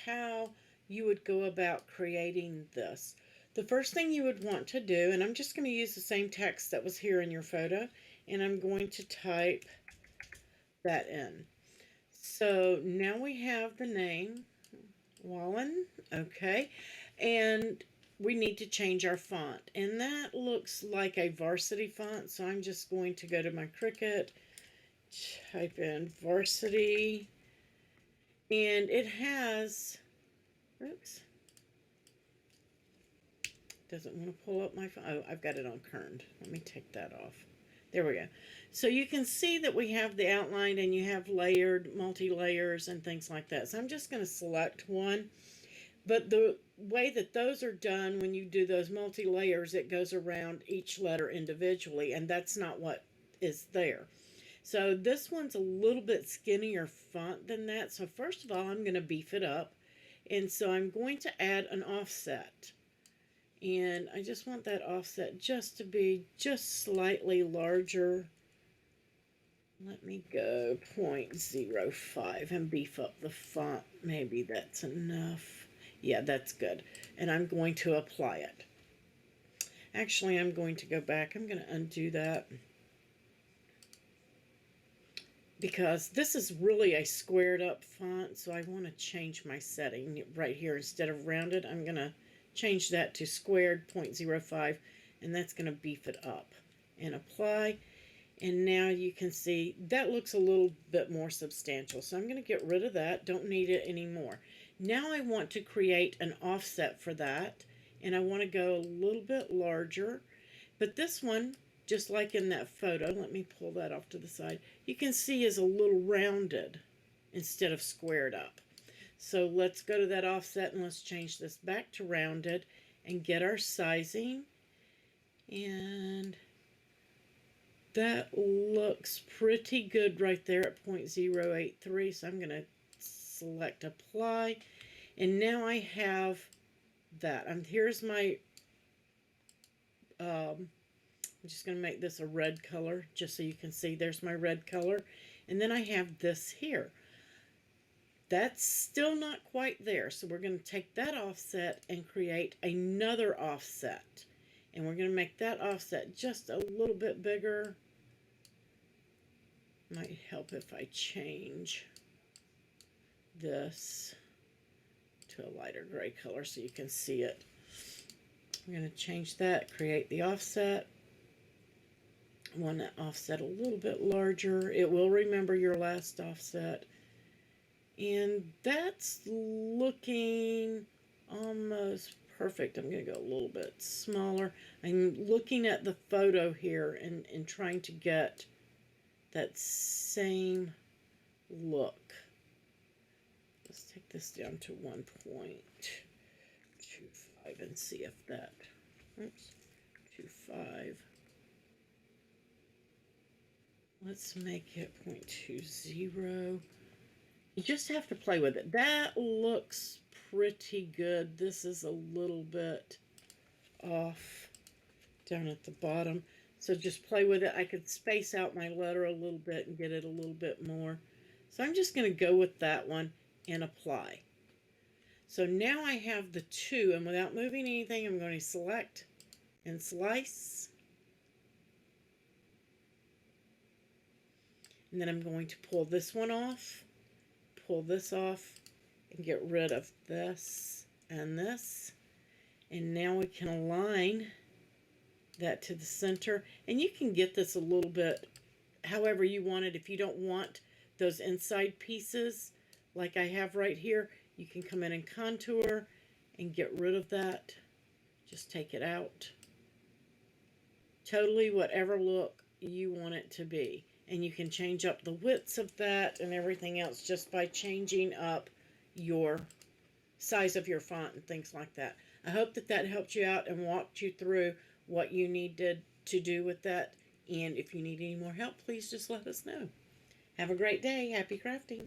how you would go about creating this. The first thing you would want to do, and I'm just going to use the same text that was here in your photo, and I'm going to type that in. So now we have the name, Wallen, okay, and we need to change our font, and that looks like a varsity font, so I'm just going to go to my Cricut, type in varsity, and it has, oops, doesn't want to pull up my phone. Oh, I've got it on kerned. Let me take that off. There we go. So you can see that we have the outline and you have layered, multi-layers and things like that. So I'm just going to select one. But the way that those are done, when you do those multi-layers, it goes around each letter individually, and that's not what is there. So this one's a little bit skinnier font than that. So first of all, I'm going to beef it up. And so I'm going to add an offset. And I just want that offset just to be just slightly larger. Let me go 0.05 and beef up the font. Maybe that's enough. Yeah, that's good. And I'm going to apply it. Actually, I'm going to go back. I'm going to undo that, because this is really a squared up font, so I want to change my setting right here. Instead of rounded, I'm going to change that to squared 0.05, and that's going to beef it up. And apply. And now you can see that looks a little bit more substantial. So I'm going to get rid of that. Don't need it anymore. Now I want to create an offset for that. And I want to go a little bit larger. But this one, just like in that photo, let me pull that off to the side, you can see is a little rounded instead of squared up. So let's go to that offset and let's change this back to rounded and get our sizing. And that looks pretty good right there at 0.083. So I'm going to select apply. And now I have that. And here's my, I'm just going to make this a red color just so you can see there's my red color. And then I have this here. That's still not quite there. So we're going to take that offset and create another offset. And we're going to make that offset just a little bit bigger. Might help if I change this to a lighter gray color so you can see it. I'm going to change that, create the offset. I want that offset a little bit larger. It will remember your last offset. And that's looking almost perfect. I'm going to go a little bit smaller. I'm looking at the photo here and trying to get that same look. Let's take this down to 1.25 and see if that, oops, 2.5. Let's make it 0.20. You just have to play with it. That looks pretty good. This is a little bit off down at the bottom. So just play with it. I could space out my letter a little bit and get it a little bit more. So I'm just going to go with that one and apply. So now I have the two, and without moving anything, I'm going to select and slice. And then I'm going to pull this one off, pull this off, and get rid of this and this. And now we can align that to the center. And you can get this a little bit however you want it. If you don't want those inside pieces like I have right here, you can come in and contour and get rid of that. Just take it out. Totally whatever look you want it to be. And you can change up the widths of that and everything else just by changing up your size of your font and things like that. I hope that that helped you out and walked you through what you needed to do with that. And if you need any more help, please just let us know. Have a great day. Happy crafting.